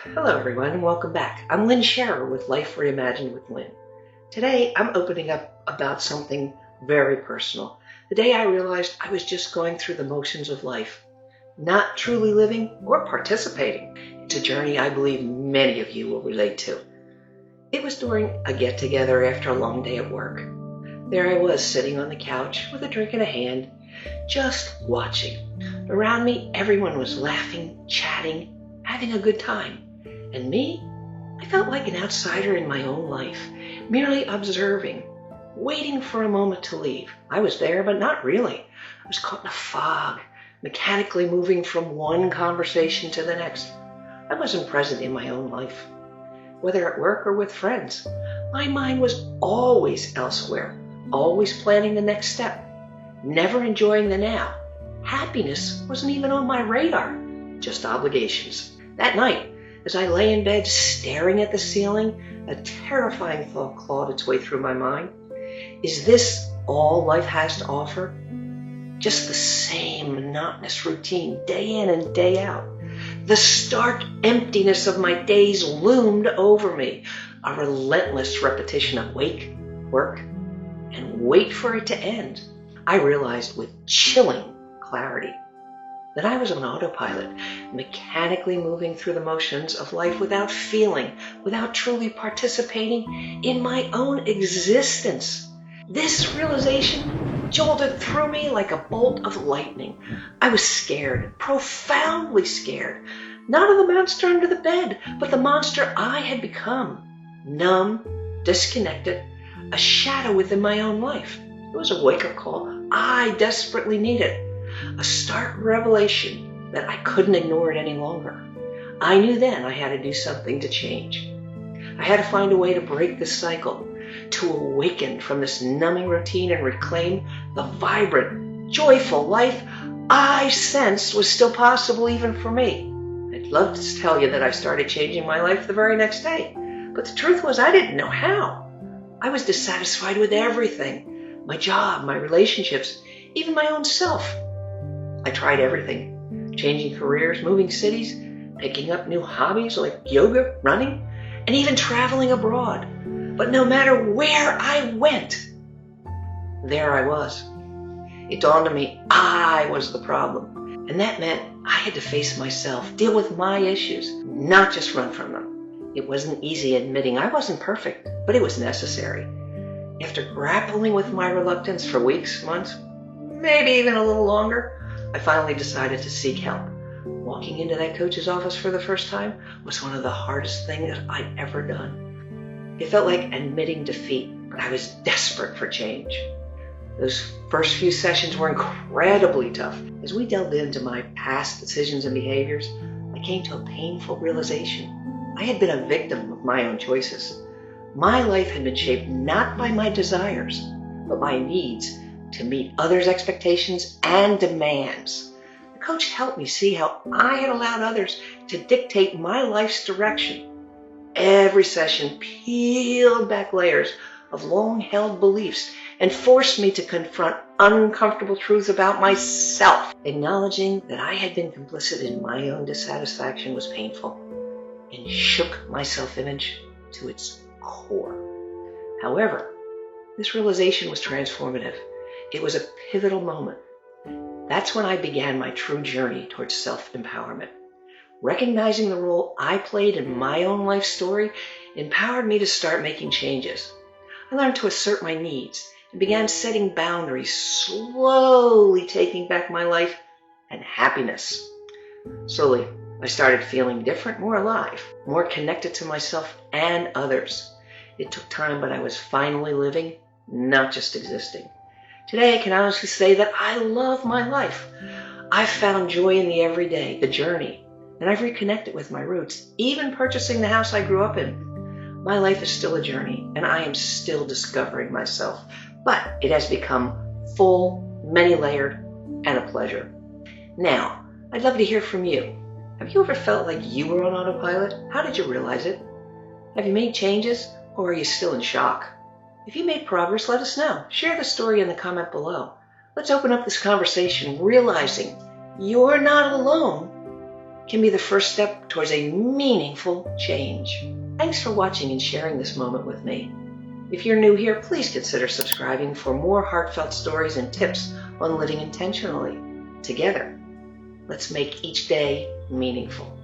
Hello everyone and welcome back. I'm Lynn Shares with Life Reimagined with Lynn. Today I'm opening up about something very personal. The day I realized I was just going through the motions of life, not truly living or participating. It's a journey I believe many of you will relate to. It was during a get-together after a long day at work. There I was sitting on the couch with a drink in a hand, just watching. Around me everyone was laughing, chatting, having a good time. And me, I felt like an outsider in my own life, merely observing, waiting for a moment to leave. I was there, but not really. I was caught in a fog, mechanically moving from one conversation to the next. I wasn't present in my own life, whether at work or with friends. My mind was always elsewhere, always planning the next step, never enjoying the now. Happiness wasn't even on my radar, just obligations. That night, as I lay in bed staring at the ceiling, a terrifying thought clawed its way through my mind. Is this all life has to offer? Just the same monotonous routine, day in and day out. The stark emptiness of my days loomed over me, a relentless repetition of wake, work, and wait for it to end. I realized with chilling clarity that I was on autopilot, mechanically moving through the motions of life without feeling, without truly participating in my own existence. This realization jolted through me like a bolt of lightning. I was scared, profoundly scared, not of the monster under the bed, but the monster I had become. Numb, disconnected, a shadow within my own life. It was a wake-up call I desperately needed. A stark revelation that I couldn't ignore it any longer. I knew then I had to do something to change. I had to find a way to break this cycle, to awaken from this numbing routine and reclaim the vibrant, joyful life I sensed was still possible even for me. I'd love to tell you that I started changing my life the very next day, but the truth was I didn't know how. I was dissatisfied with everything, my job, my relationships, even my own self. I tried everything, changing careers, moving cities, picking up new hobbies like yoga, running, and even traveling abroad. But no matter where I went, there I was. It dawned on me I was the problem. And that meant I had to face myself, deal with my issues, not just run from them. It wasn't easy admitting I wasn't perfect, but it was necessary. After grappling with my reluctance for weeks, months, maybe even a little longer, I finally decided to seek help. Walking into that coach's office for the first time was one of the hardest things I'd ever done. It felt like admitting defeat, but I was desperate for change. Those first few sessions were incredibly tough. As we delved into my past decisions and behaviors, I came to a painful realization. I had been a victim of my own choices. My life had been shaped not by my desires, but my needs to meet others' expectations and demands. The coach helped me see how I had allowed others to dictate my life's direction. Every session peeled back layers of long-held beliefs and forced me to confront uncomfortable truths about myself. Acknowledging that I had been complicit in my own dissatisfaction was painful and shook my self-image to its core. However, this realization was transformative. It was a pivotal moment. That's when I began my true journey towards self-empowerment. Recognizing the role I played in my own life story empowered me to start making changes. I learned to assert my needs and began setting boundaries, slowly taking back my life and happiness. Slowly, I started feeling different, more alive, more connected to myself and others. It took time, but I was finally living, not just existing. Today, I can honestly say that I love my life. I've found joy in the everyday, the journey, and I've reconnected with my roots, even purchasing the house I grew up in. My life is still a journey, and I am still discovering myself, but it has become full, many-layered, and a pleasure. Now, I'd love to hear from you. Have you ever felt like you were on autopilot? How did you realize it? Have you made changes, or are you still in shock? If you made progress, let us know. Share the story in the comment below. Let's open up this conversation, realizing you're not alone. can be the first step towards a meaningful change. Thanks for watching and sharing this moment with me. If you're new here, please consider subscribing for more heartfelt stories and tips on living intentionally. Together, let's make each day meaningful.